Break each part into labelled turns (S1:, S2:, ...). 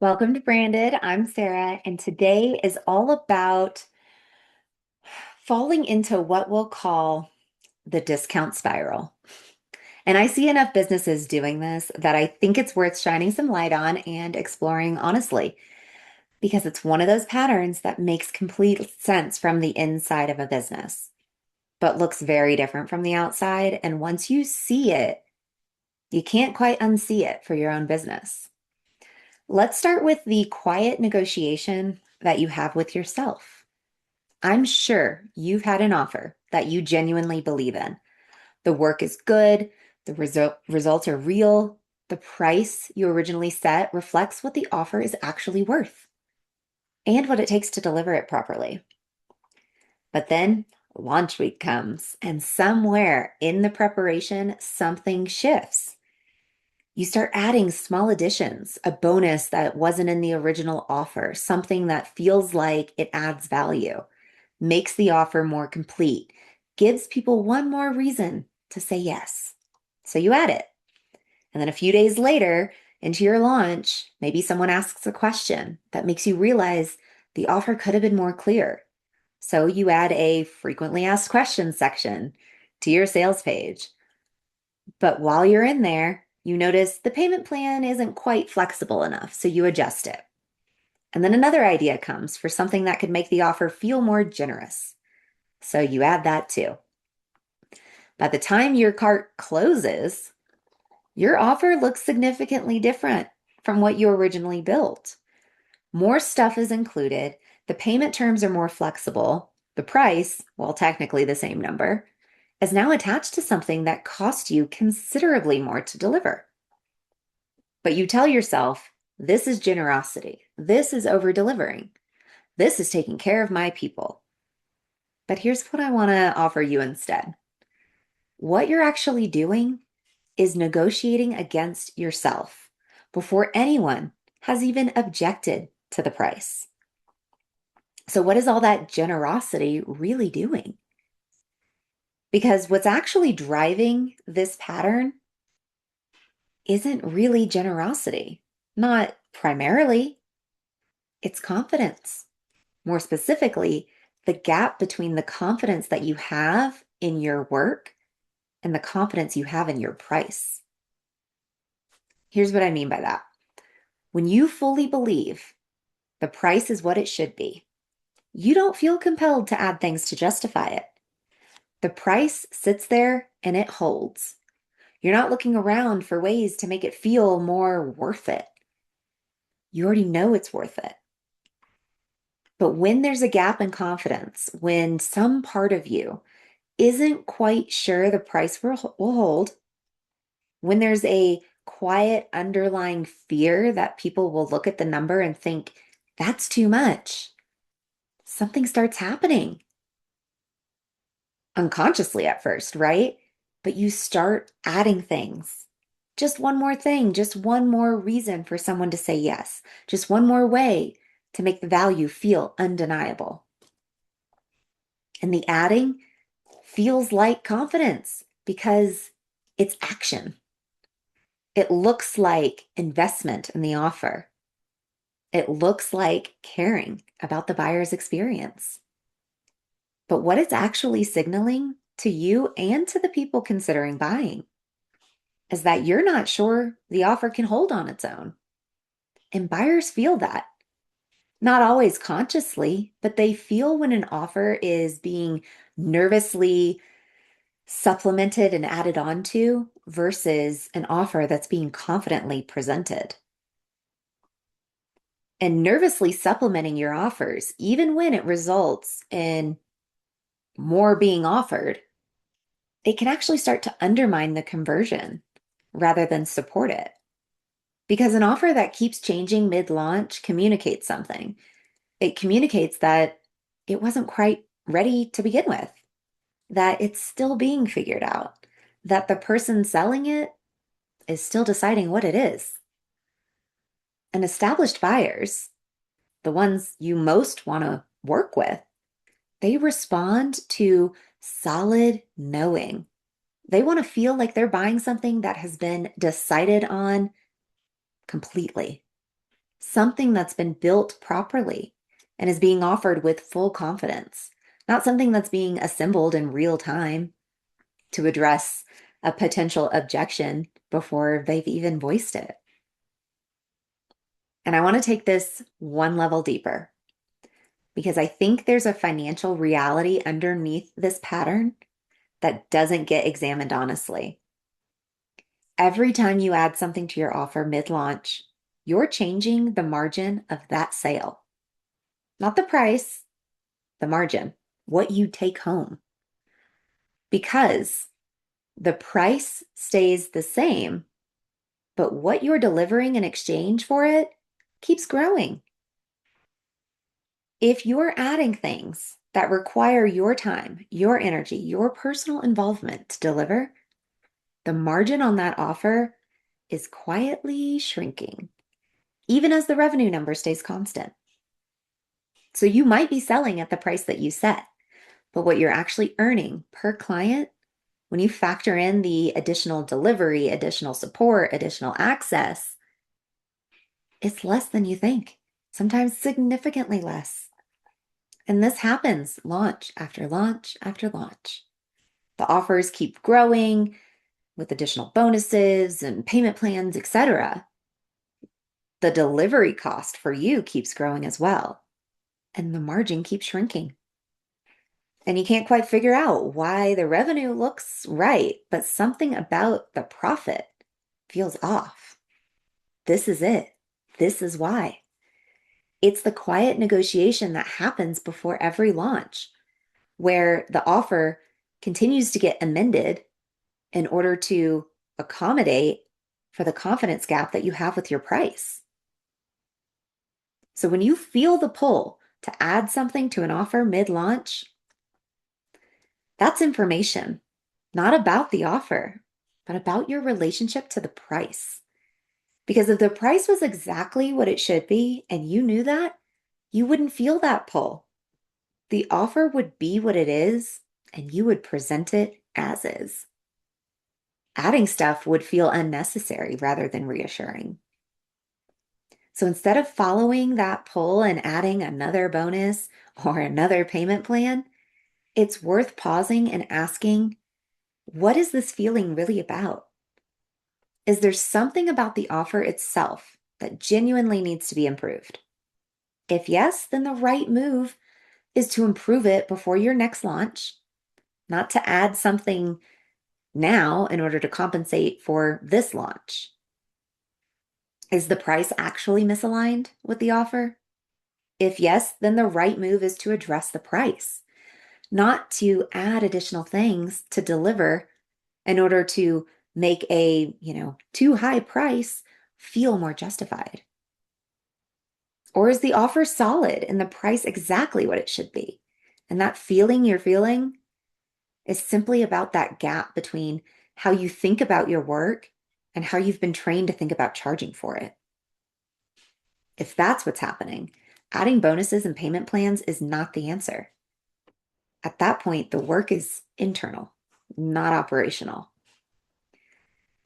S1: Welcome to Branded. I'm Sarah, and today is all about falling into what we'll call the discount spiral. And I see enough businesses doing this that I think it's worth shining some light on and exploring honestly, because it's one of those patterns that makes complete sense from the inside of a business, but looks very different from the outside. And once you see it, you can't quite unsee it for your own business. Let's start with the quiet negotiation that you have with yourself. I'm sure you've had an offer that you genuinely believe in. The work is good, the results are real, the price you originally set reflects what the offer is actually worth and what it takes to deliver it properly. But then launch week comes, and somewhere in the preparation, something shifts. You start adding small additions, a bonus that wasn't in the original offer, something that feels like it adds value, makes the offer more complete, gives people one more reason to say yes. So you add it. And then a few days later, into your launch, maybe someone asks a question that makes you realize the offer could have been more clear. So you add a frequently asked questions section to your sales page. But while you're in there, you notice the payment plan isn't quite flexible enough, so you adjust it. And then another idea comes for something that could make the offer feel more generous. So you add that too. By the time your cart closes, your offer looks significantly different from what you originally built. More stuff is included, the payment terms are more flexible, the price, while technically the same number, is now attached to something that cost you considerably more to deliver. But you tell yourself, this is generosity. This is over delivering. This is taking care of my people. But here's what I want to offer you instead. What you're actually doing is negotiating against yourself before anyone has even objected to the price. So, what is all that generosity really doing? Because what's actually driving this pattern isn't really generosity, not primarily, it's confidence. More specifically, the gap between the confidence that you have in your work and the confidence you have in your price. Here's what I mean by that. When you fully believe the price is what it should be, you don't feel compelled to add things to justify it. The price sits there and it holds. You're not looking around for ways to make it feel more worth it. You already know it's worth it. But when there's a gap in confidence, when some part of you isn't quite sure the price will hold, when there's a quiet underlying fear that people will look at the number and think, that's too much, something starts happening unconsciously at first, right? But you start adding things. Just one more thing, just one more reason for someone to say yes, just one more way to make the value feel undeniable. And the adding feels like confidence because it's action. It looks like investment in the offer. It looks like caring about the buyer's experience. But what it's actually signaling to you and to the people considering buying is that you're not sure the offer can hold on its own. And buyers feel that. Not always consciously, but they feel when an offer is being nervously supplemented and added on to versus an offer that's being confidently presented. And nervously supplementing your offers, even when it results in more being offered, it can actually start to undermine the conversion rather than support it. Because an offer that keeps changing mid-launch communicates something. It communicates that it wasn't quite ready to begin with, that it's still being figured out, that the person selling it is still deciding what it is. And established buyers, the ones you most want to work with, they respond to solid knowing. They want to feel like they're buying something that has been decided on completely. something that's been built properly and is being offered with full confidence, not something that's being assembled in real time to address a potential objection before they've even voiced it. And I want to take this one level deeper because I think there's a financial reality underneath this pattern that doesn't get examined honestly. Every time you add something to your offer mid-launch, you're changing the margin of that sale. Not the price, the margin, what you take home. Because the price stays the same, but what you're delivering in exchange for it keeps growing. If you're adding things that require your time, your energy, your personal involvement to deliver, the margin on that offer is quietly shrinking, even as the revenue number stays constant. So you might be selling at the price that you set, but what you're actually earning per client, when you factor in the additional delivery, additional support, additional access, it's less than you think, sometimes significantly less. And this happens launch after launch after launch. The offers keep growing with additional bonuses and payment plans, etc. The delivery cost for you keeps growing as well, and the margin keeps shrinking. And you can't quite figure out why the revenue looks right, but something about the profit feels off. This is it. This is why. It's the quiet negotiation that happens before every launch, where the offer continues to get amended in order to accommodate for the confidence gap that you have with your price. So when you feel the pull to add something to an offer mid-launch, that's information, not about the offer, but about your relationship to the price. Because if the price was exactly what it should be and you knew that, you wouldn't feel that pull. The offer would be what it is, and you would present it as is. Adding stuff would feel unnecessary rather than reassuring. So instead of following that pull and adding another bonus or another payment plan, it's worth pausing and asking, what is this feeling really about? Is there something about the offer itself that genuinely needs to be improved? If yes, then the right move is to improve it before your next launch, not to add something now in order to compensate for this launch. Is the price actually misaligned with the offer? If yes, then the right move is to address the price, not to add additional things to deliver in order to make a, too high price feel more justified. Or is the offer solid and the price exactly what it should be? And that feeling you're feeling is simply about that gap between how you think about your work and how you've been trained to think about charging for it. If that's what's happening, adding bonuses and payment plans is not the answer. At that point, the work is internal, not operational.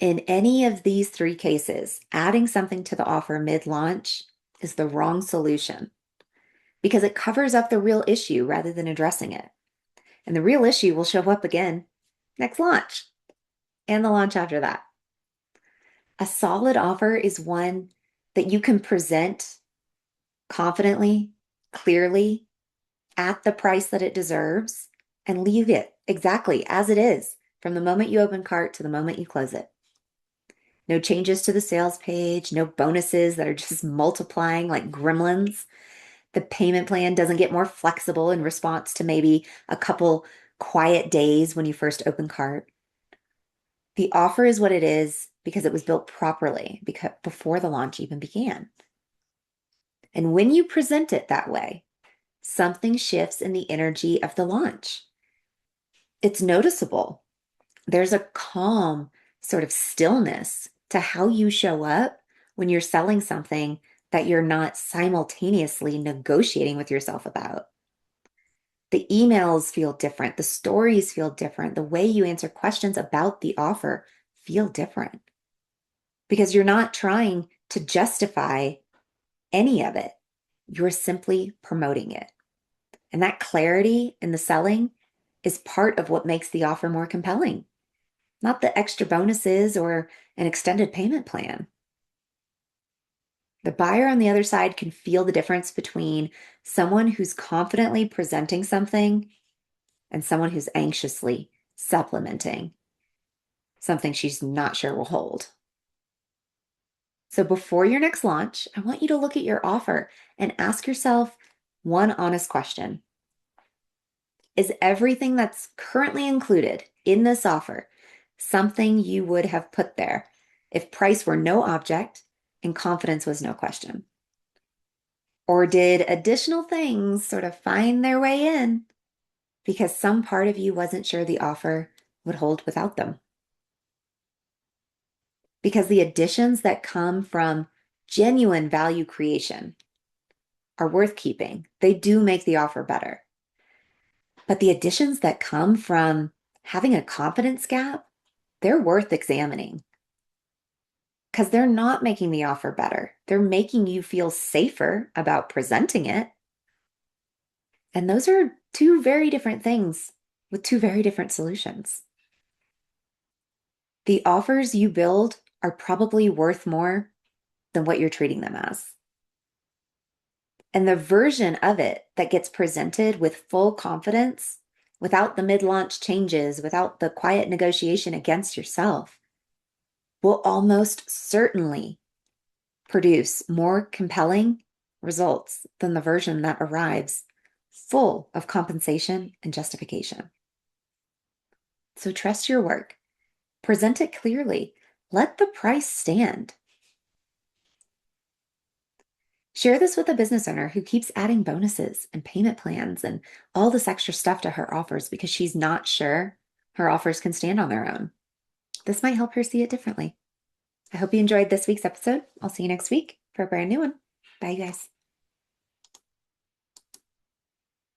S1: In any of these three cases, adding something to the offer mid-launch is the wrong solution because it covers up the real issue rather than addressing it. And the real issue will show up again next launch and the launch after that. A solid offer is one that you can present confidently, clearly, at the price that it deserves, and leave it exactly as it is from the moment you open cart to the moment you close it. No changes to the sales page, no bonuses that are just multiplying like gremlins. The payment plan doesn't get more flexible in response to maybe a couple quiet days when you first open cart. The offer is what it is because it was built properly before the launch even began. And when you present it that way, something shifts in the energy of the launch. It's noticeable. There's a calm sort of stillness to how you show up when you're selling something that you're not simultaneously negotiating with yourself about. The emails feel different. The stories feel different. The way you answer questions about the offer feel different because you're not trying to justify any of it. You're simply promoting it. And that clarity in the selling is part of what makes the offer more compelling, not the extra bonuses or an extended payment plan. The buyer on the other side can feel the difference between someone who's confidently presenting something and someone who's anxiously supplementing something she's not sure will hold. So before your next launch, I want you to look at your offer and ask yourself one honest question. Is everything that's currently included in this offer something you would have put there if price were no object and confidence was no question? Or did additional things sort of find their way in because some part of you wasn't sure the offer would hold without them? Because the additions that come from genuine value creation are worth keeping. They do make the offer better. But the additions that come from having a confidence gap, they're worth examining because they're not making the offer better. They're making you feel safer about presenting it. And those are two very different things with two very different solutions. The offers you build are probably worth more than what you're treating them as. And the version of it that gets presented with full confidence, without the mid-launch changes, without the quiet negotiation against yourself, will almost certainly produce more compelling results than the version that arrives full of compensation and justification. So trust your work, present it clearly, let the price stand. Share this with a business owner who keeps adding bonuses and payment plans and all this extra stuff to her offers because she's not sure her offers can stand on their own. This might help her see it differently. I hope you enjoyed this week's episode. I'll see you next week for a brand new one. Bye, you guys.